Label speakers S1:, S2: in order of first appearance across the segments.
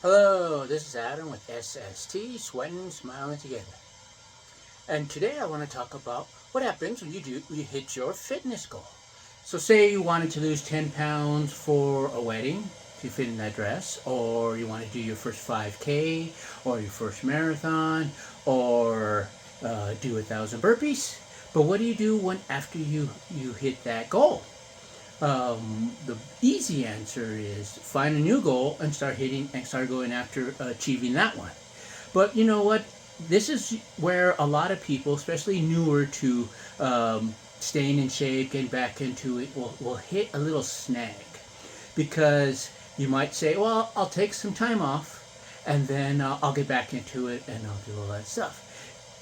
S1: Hello, this is Adam with SST, Sweating and Smiling Together. And today I want to talk about what happens when you hit your fitness goal. So say you wanted to lose 10 pounds for a wedding to fit in that dress, or you want to do your first 5K, or your first marathon, or do 1,000 burpees. But what do you do after you hit that goal? The easy answer is find a new goal and start going after achieving that one. But you know what? This is where a lot of people, especially newer to staying in shape, getting back into it, will hit a little snag because you might say, "Well, I'll take some time off, and then I'll get back into it, and I'll do all that stuff."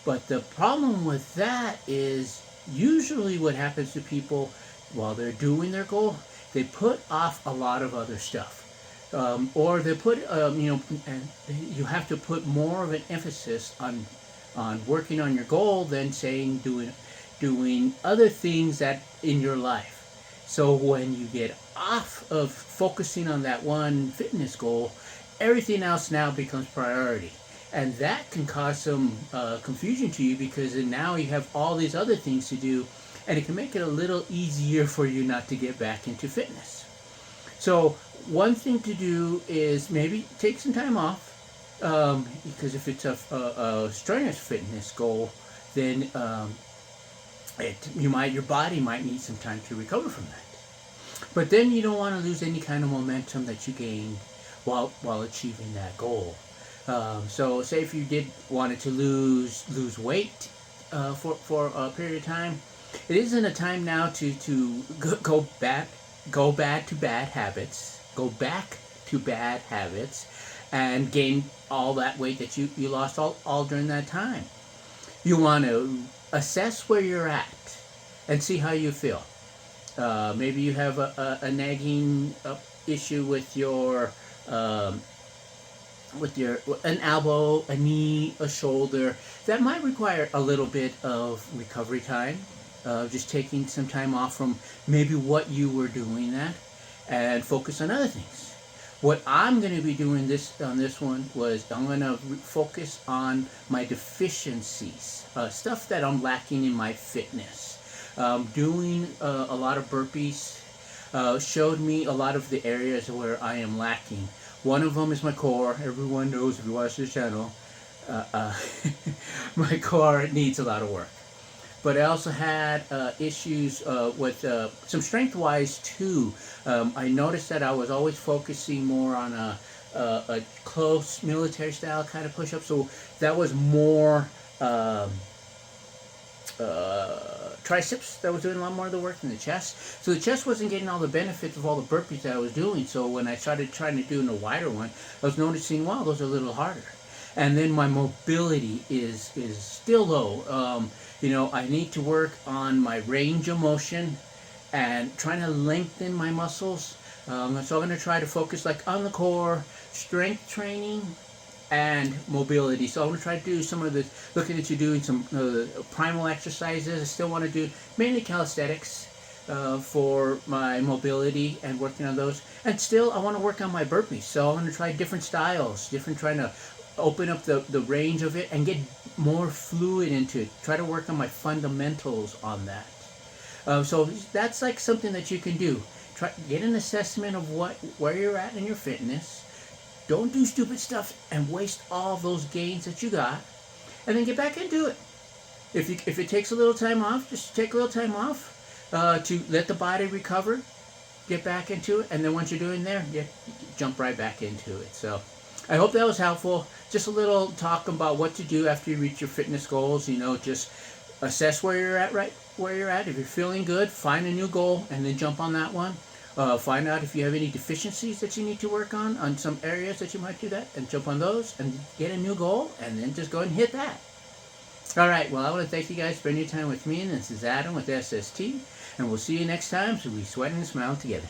S1: But the problem with that is usually what happens to people while they're doing their goal, they put off a lot of other stuff. Or they put, and you have to put more of an emphasis on working on your goal than saying doing other things that in your life. So when you get off of focusing on that one fitness goal, everything else now becomes priority. And that can cause some confusion to you because now you have all these other things to do, and it can make it a little easier for you not to get back into fitness. So one thing to do is maybe take some time off, because if it's a strenuous fitness goal, then your body might need some time to recover from that. But then you don't want to lose any kind of momentum that you gained while achieving that goal. So say if you did wanted to lose weight for a period of time, it isn't a time now to go back to bad habits, go back to bad habits, and gain all that weight that you lost all during that time. You want to assess where you're at and see how you feel. Maybe you have a nagging issue with your an elbow, a knee, a shoulder that might require a little bit of recovery time. Just taking some time off from maybe what you were doing that, and focus on other things. What I'm going to be doing on this one was I'm going to focus on my deficiencies, stuff that I'm lacking in my fitness. Doing a lot of burpees showed me a lot of the areas where I am lacking. One of them is my core. Everyone knows if you watch this channel, uh, uh, my core needs a lot of work. But I also had issues with some strength-wise too. I noticed that I was always focusing more on a close military-style kind of push-up, so that was more triceps that was doing a lot more of the work than the chest. So the chest wasn't getting all the benefits of all the burpees that I was doing. So when I started trying to do a wider one, I was noticing, wow, those are a little harder. And then my mobility is still low. I need to work on my range of motion and trying to lengthen my muscles. So I'm going to try to focus on the core, strength training, and mobility. So I'm going to try to do some of the, looking at you doing some primal exercises. I still want to do mainly calisthenics for my mobility and working on those. And still I want to work on my burpees. So I'm going to try different styles, trying to open up the range of it and get more fluid into it. Try to work on my fundamentals on that. So that's something that you can do. Get an assessment of where you're at in your fitness. Don't do stupid stuff and waste all those gains that you got, and then get back into it. If it takes a little time off, just take a little time off to let the body recover, get back into it, and then once you're doing there, you jump right back into it. So I hope that was helpful. Just a little talk about what to do after you reach your fitness goals. Just assess where you're at, right where you're at. If you're feeling good, find a new goal and then jump on that one. Find out if you have any deficiencies that you need to work on some areas that you might do that, and jump on those and get a new goal, and then just go ahead and hit that. All right, well, I want to thank you guys for spending your time with me, and this is Adam with SST, and we'll see you next time, so we sweat and smile together.